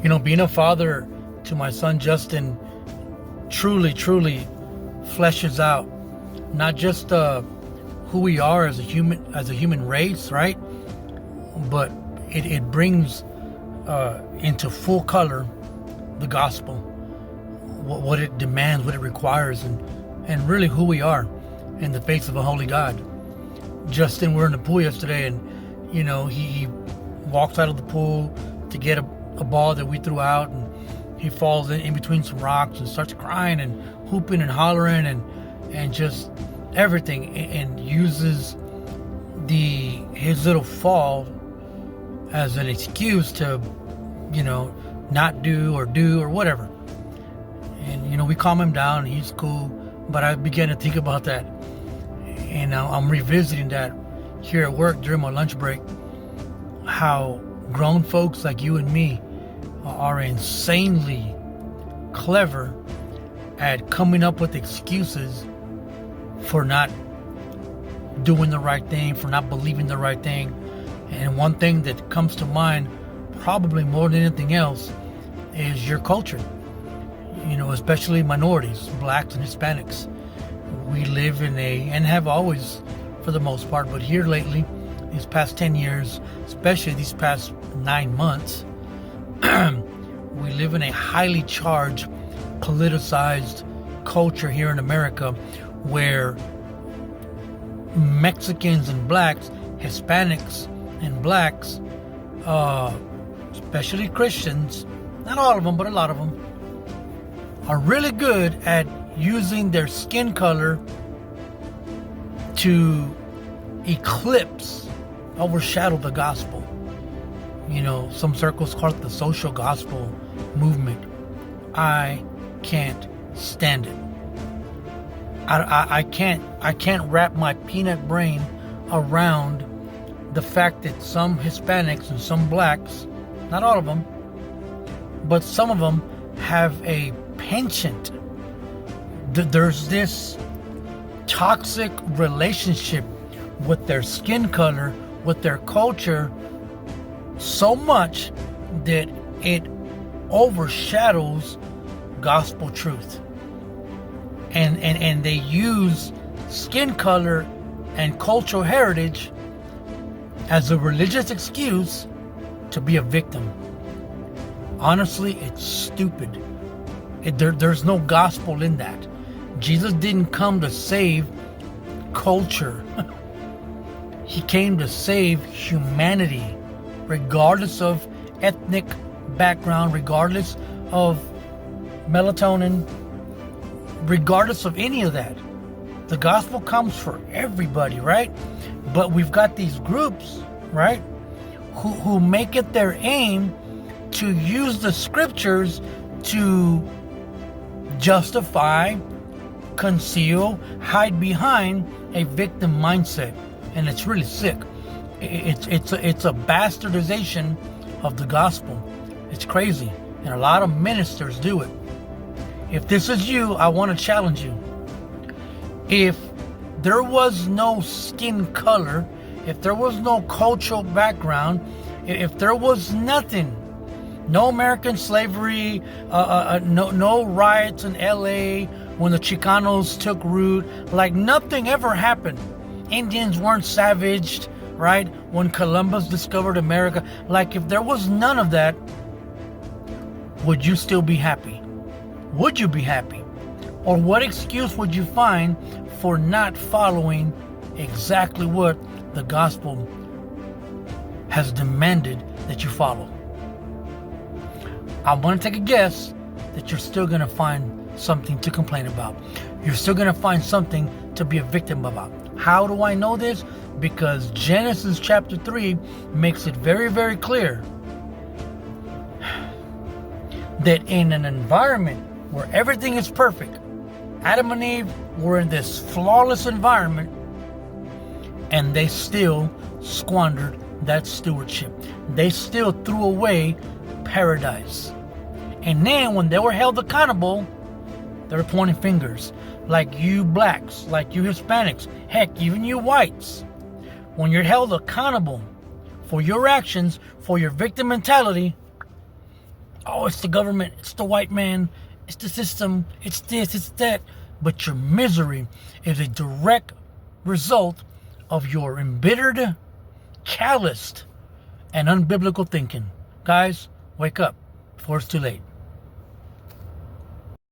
Being a father to my son Justin truly fleshes out not just who we are as a human race, right? But it brings into full color the gospel, what it demands, what it requires, and really who we are in the face of a holy God. Justin, we're in the pool yesterday, and he walks out of the pool to get a ball that we threw out, and he falls in between some rocks and starts crying and hooping and hollering and just everything, and uses his little fall as an excuse to not do or whatever. And we calm him down, he's cool, but I began to think about that, and I'm revisiting that here at work during my lunch break, how grown folks like you and me are insanely clever at coming up with excuses for not doing the right thing, for not believing the right thing. And one thing that comes to mind, probably more than anything else, is your culture. Especially minorities, blacks and Hispanics. We live and have always, for the most part, but here lately, these past 10 years, especially these past 9 months, we live in a highly charged, politicized culture here in America, where Mexicans and blacks, Hispanics and blacks, especially Christians, not all of them, but a lot of them, are really good at using their skin color to overshadow the gospel. Some circles call it the social gospel movement. I can't stand it. I can't wrap my peanut brain around the fact that some Hispanics and some blacks, not all of them, but some of them have a penchant. There's this toxic relationship with their skin color, with their culture, so much that it overshadows gospel truth. And they use skin color and cultural heritage as a religious excuse to be a victim. Honestly, it's stupid. There's no gospel in that. Jesus didn't come to save culture. He came to save humanity, regardless of ethnic background, regardless of melatonin, regardless of any of that. The gospel comes for everybody, right? But we've got these groups, right, who make it their aim to use the scriptures to justify, conceal, hide behind a victim mindset. And it's really sick. It's a bastardization of the gospel. It's crazy. And a lot of ministers do it. If this is you, I want to challenge you. If there was no skin color, if there was no cultural background, if there was nothing, no American slavery, no riots in LA when the Chicanos took root, like nothing ever happened. Indians weren't savaged, right? When Columbus discovered America, like if there was none of that, would you still be happy? Would you be happy? Or what excuse would you find for not following exactly what the gospel has demanded that you follow? I'm going to take a guess that you're still going to find something to complain about. You're still going to find something to be a victim about. How do I know this? Because Genesis chapter 3 makes it very, very clear that in an environment where everything is perfect, Adam and Eve were in this flawless environment, and they still squandered that stewardship. They still threw away paradise. And then when they were held accountable, they were pointing fingers. Like you blacks, like you Hispanics, heck, even you whites. When you're held accountable for your actions, for your victim mentality, oh, it's the government, it's the white man, it's the system, it's this, it's that. But your misery is a direct result of your embittered, calloused, and unbiblical thinking. Guys, wake up before it's too late.